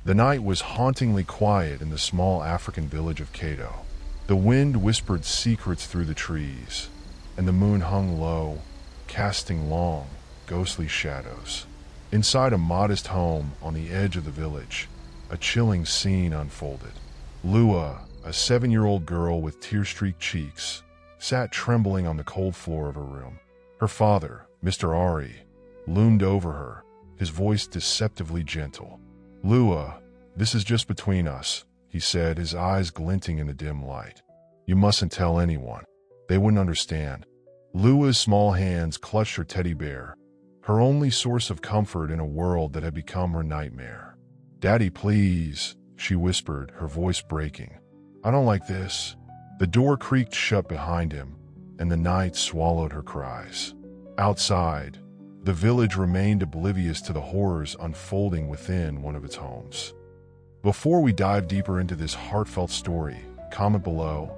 The night was hauntingly quiet in the small African village of Kato. The wind whispered secrets through the trees, and the moon hung low, casting long, ghostly shadows. Inside a modest home on the edge of the village, a chilling scene unfolded. Lua, a 7-year-old girl with tear-streaked cheeks, sat trembling on the cold floor of her room. Her father, Mr. Ari, loomed over her, his voice deceptively gentle. "Lua, this is just between us," he said, his eyes glinting in the dim light. "You mustn't tell anyone. They wouldn't understand." Lua's small hands clutched her teddy bear, her only source of comfort in a world that had become her nightmare. "Daddy, please," she whispered, her voice breaking. "I don't like this." The door creaked shut behind him, and the night swallowed her cries. Outside, the village remained oblivious to the horrors unfolding within one of its homes. Before we dive deeper into this heartfelt story, comment below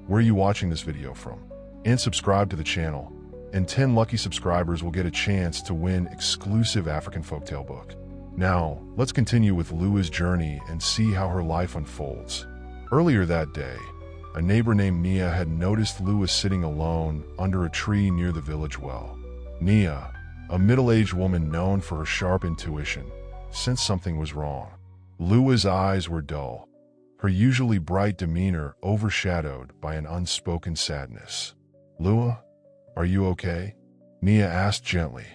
where you watching this video from, and subscribe to the channel, and 10 lucky subscribers will get a chance to win exclusive African folktale book. Now, let's continue with Lua's journey and see how her life unfolds. Earlier that day, a neighbor named Nia had noticed Lua sitting alone under a tree near the village well. Nia, a middle-aged woman known for her sharp intuition, sensed something was wrong. Lua's eyes were dull, her usually bright demeanor overshadowed by an unspoken sadness. "Lua, are you okay?" Nia asked gently.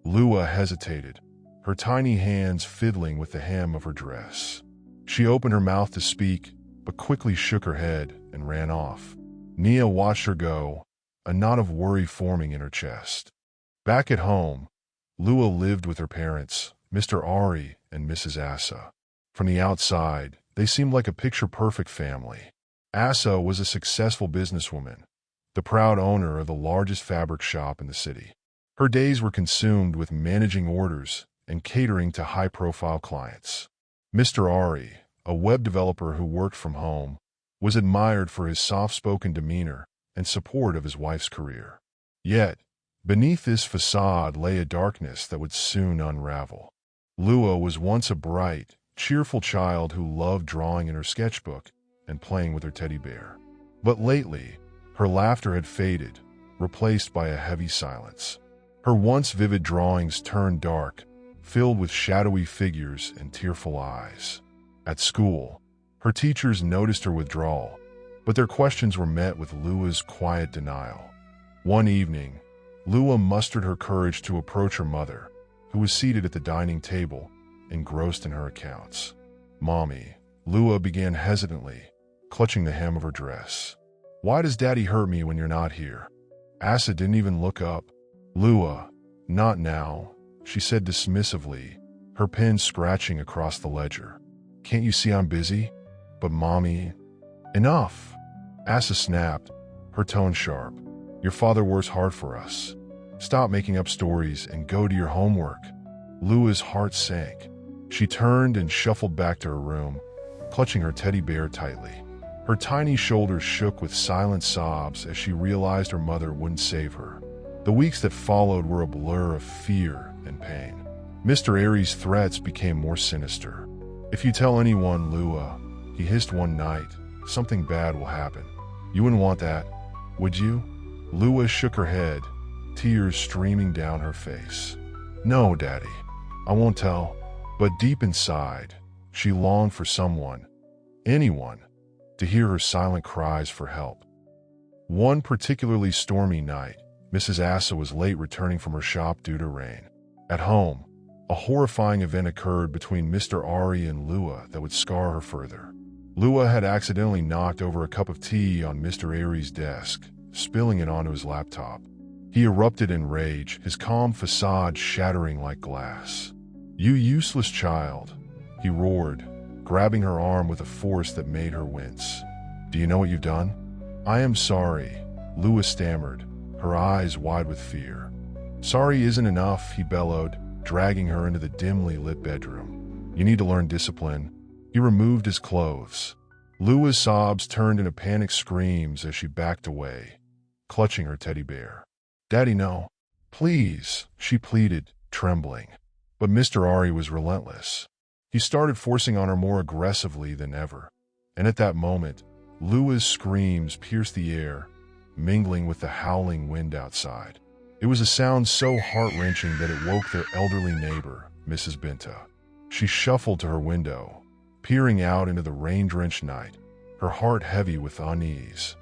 Lua hesitated, her tiny hands fiddling with the hem of her dress. She opened her mouth to speak, but quickly shook her head and ran off. Nia watched her go, a knot of worry forming in her chest. Back at home, Lua lived with her parents, Mr. Ari and Mrs. Asa. From the outside, they seemed like a picture-perfect family. Asa was a successful businesswoman, the proud owner of the largest fabric shop in the city. Her days were consumed with managing orders and catering to high-profile clients. Mr. Ari, a web developer who worked from home, was admired for his soft-spoken demeanor and support of his wife's career. Yet, beneath this facade lay a darkness that would soon unravel. Lua was once a bright, cheerful child who loved drawing in her sketchbook and playing with her teddy bear. But lately, her laughter had faded, replaced by a heavy silence. Her once vivid drawings turned dark, filled with shadowy figures and tearful eyes. At school, her teachers noticed her withdrawal, but their questions were met with Lua's quiet denial. One evening, Lua mustered her courage to approach her mother, who was seated at the dining table, engrossed in her accounts. "Mommy," Lua began hesitantly, clutching the hem of her dress. "Why does Daddy hurt me when you're not here?" Asa didn't even look up. "Lua, not now," she said dismissively, her pen scratching across the ledger. "Can't you see I'm busy?" "But Mommy—" "Enough!" Asa snapped, her tone sharp. "Your father works hard for us. Stop making up stories and go to your homework." Lua's heart sank. She turned and shuffled back to her room, clutching her teddy bear tightly. Her tiny shoulders shook with silent sobs as she realized her mother wouldn't save her. The weeks that followed were a blur of fear and pain. Mr. Ari's threats became more sinister. "If you tell anyone, Lua," he hissed one night, "something bad will happen. You wouldn't want that, would you?" Lua shook her head, tears streaming down her face. "No, Daddy, I won't tell." But deep inside, she longed for someone, anyone, to hear her silent cries for help. One particularly stormy night, Mrs. Asa was late returning from her shop due to rain. At home, a horrifying event occurred between Mr. Ari and Lua that would scar her further. Lua had accidentally knocked over a cup of tea on Mr. Ari's desk, spilling it onto his laptop. He erupted in rage, his calm facade shattering like glass. "You useless child," he roared, grabbing her arm with a force that made her wince. "Do you know what you've done?" "I am sorry," Lua stammered, her eyes wide with fear. "Sorry isn't enough," he bellowed, dragging her into the dimly lit bedroom. "You need to learn discipline." He removed his clothes. Lua's sobs turned into panicked screams as she backed away, clutching her teddy bear. "Daddy, no. Please," she pleaded, trembling. But Mr. Ari was relentless. He started forcing on her more aggressively than ever. And at that moment, Lua's screams pierced the air, mingling with the howling wind outside. It was a sound so heart-wrenching that it woke their elderly neighbor, Mrs. Binta. She shuffled to her window, peering out into the rain-drenched night, her heart heavy with unease.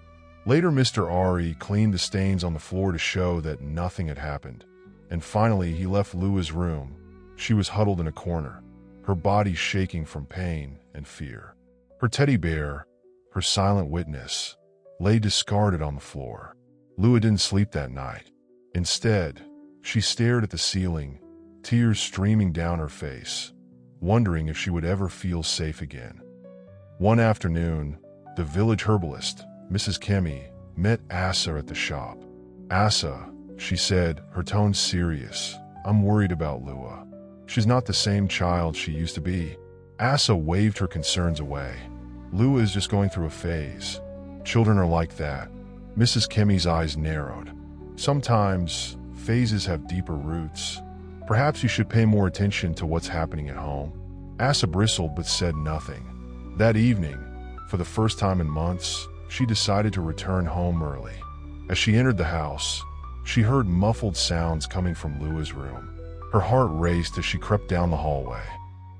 Later, Mr. Ari cleaned the stains on the floor to show that nothing had happened. And finally, he left Lua's room. She was huddled in a corner, her body shaking from pain and fear. Her teddy bear, her silent witness, lay discarded on the floor. Lua didn't sleep that night. Instead, she stared at the ceiling, tears streaming down her face, wondering if she would ever feel safe again. One afternoon, the village herbalist, Mrs. Kemi, met Asa at the shop. "Asa," she said, her tone serious, "I'm worried about Lua. She's not the same child she used to be." Asa waved her concerns away. "Lua is just going through a phase. Children are like that." Mrs. Kemi's eyes narrowed. "Sometimes, phases have deeper roots. Perhaps you should pay more attention to what's happening at home." Asa bristled but said nothing. That evening, for the first time in months, she decided to return home early. As she entered the house, she heard muffled sounds coming from Lua's room. Her heart raced as she crept down the hallway.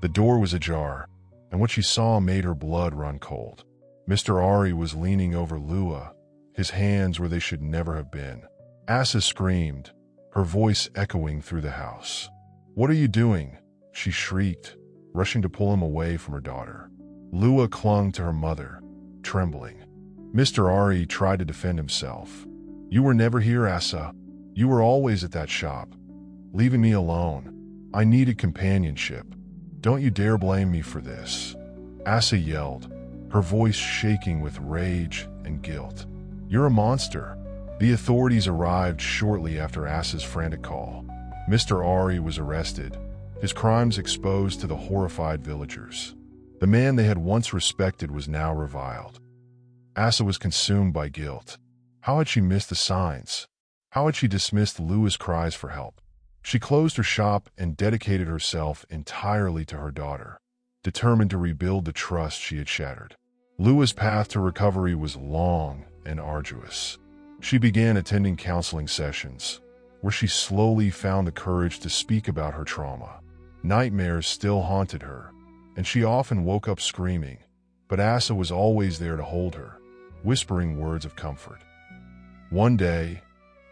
The door was ajar, and what she saw made her blood run cold. Mr. Ari was leaning over Lua, his hands where they should never have been. Asa screamed, her voice echoing through the house. "What are you doing?" she shrieked, rushing to pull him away from her daughter. Lua clung to her mother, trembling. Mr. Ari tried to defend himself. "You were never here, Asa. You were always at that shop, leaving me alone. I needed companionship. Don't you dare blame me for this." Asa yelled, her voice shaking with rage and guilt. "You're a monster." The authorities arrived shortly after Asa's frantic call. Mr. Ari was arrested, his crimes exposed to the horrified villagers. The man they had once respected was now reviled. Asa was consumed by guilt. How had she missed the signs? How had she dismissed Lua's cries for help? She closed her shop and dedicated herself entirely to her daughter, determined to rebuild the trust she had shattered. Lua's path to recovery was long and arduous. She began attending counseling sessions, where she slowly found the courage to speak about her trauma. Nightmares still haunted her, and she often woke up screaming, but Asa was always there to hold her, whispering words of comfort. One day,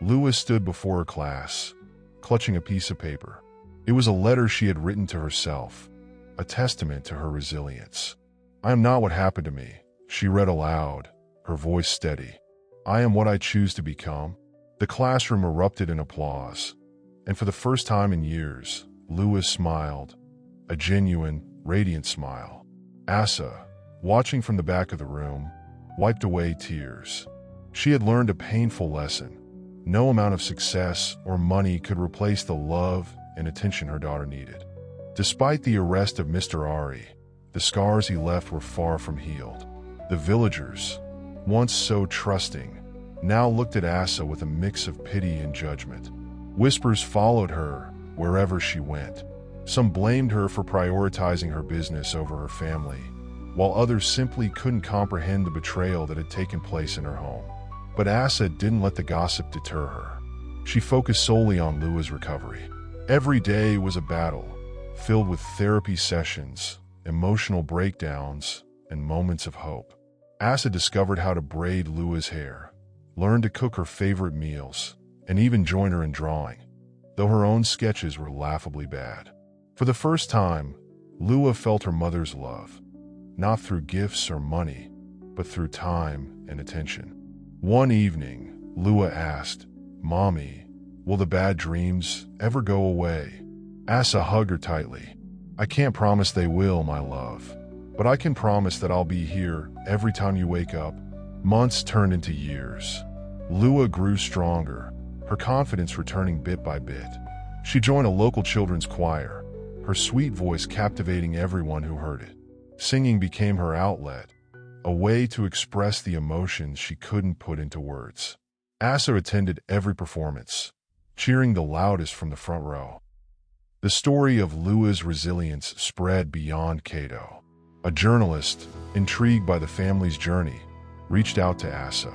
Lua stood before her class, clutching a piece of paper. It was a letter she had written to herself, a testament to her resilience. "I am not what happened to me," she read aloud, her voice steady. "I am what I choose to become." The classroom erupted in applause, and for the first time in years, Lua smiled, a genuine, radiant smile. Asa, watching from the back of the room, wiped away tears. She had learned a painful lesson. No amount of success or money could replace the love and attention her daughter needed. Despite the arrest of Mr. Ari, the scars he left were far from healed. The villagers, once so trusting, now looked at Asa with a mix of pity and judgment. Whispers followed her wherever she went. Some blamed her for prioritizing her business over her family, while others simply couldn't comprehend the betrayal that had taken place in her home. But Asa didn't let the gossip deter her. She focused solely on Lua's recovery. Every day was a battle, filled with therapy sessions, emotional breakdowns, and moments of hope. Asa discovered how to braid Lua's hair, learned to cook her favorite meals, and even joined her in drawing, though her own sketches were laughably bad. For the first time, Lua felt her mother's love, not through gifts or money, but through time and attention. One evening, Lua asked, "Mommy, will the bad dreams ever go away?" Asa hugged her tightly. "I can't promise they will, my love, but I can promise that I'll be here every time you wake up." Months turned into years. Lua grew stronger, her confidence returning bit by bit. She joined a local children's choir, her sweet voice captivating everyone who heard it. Singing became her outlet, a way to express the emotions she couldn't put into words. Asa attended every performance, cheering the loudest from the front row. The story of Lua's resilience spread beyond Kato. A journalist, intrigued by the family's journey, reached out to Asa.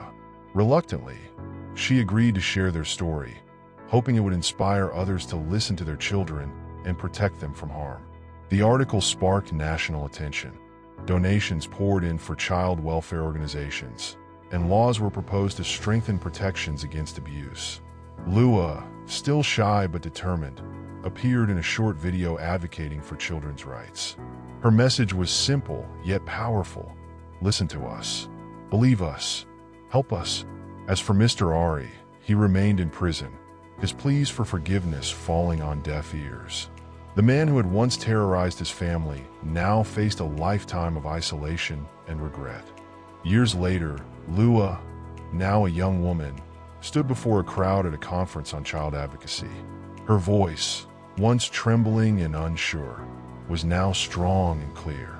Reluctantly, she agreed to share their story, hoping it would inspire others to listen to their children and protect them from harm. The article sparked national attention. Donations poured in for child welfare organizations, and laws were proposed to strengthen protections against abuse. Lua, still shy but determined, appeared in a short video advocating for children's rights. Her message was simple yet powerful. Listen to us. Believe us. Help us. As for Mr. Ari, he remained in prison, his pleas for forgiveness falling on deaf ears. The man who had once terrorized his family now faced a lifetime of isolation and regret. Years later, Lua, now a young woman, stood before a crowd at a conference on child advocacy. Her voice, once trembling and unsure, was now strong and clear.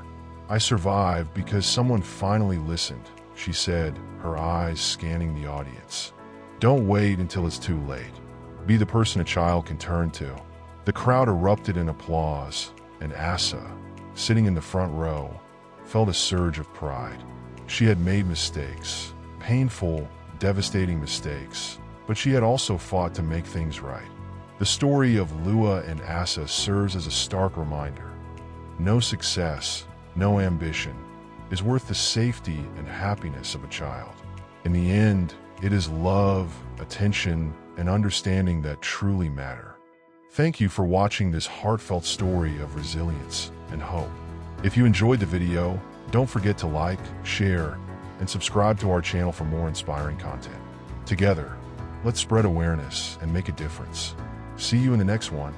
"I survived because someone finally listened," she said, her eyes scanning the audience. "Don't wait until it's too late. Be the person a child can turn to." The crowd erupted in applause, and Asa, sitting in the front row, felt a surge of pride. She had made mistakes, painful, devastating mistakes, but she had also fought to make things right. The story of Lua and Asa serves as a stark reminder. No success, no ambition, is worth the safety and happiness of a child. In the end, it is love, attention, and understanding that truly matter. Thank you for watching this heartfelt story of resilience and hope. If you enjoyed the video, don't forget to like, share, and subscribe to our channel for more inspiring content. Together, let's spread awareness and make a difference. See you in the next one.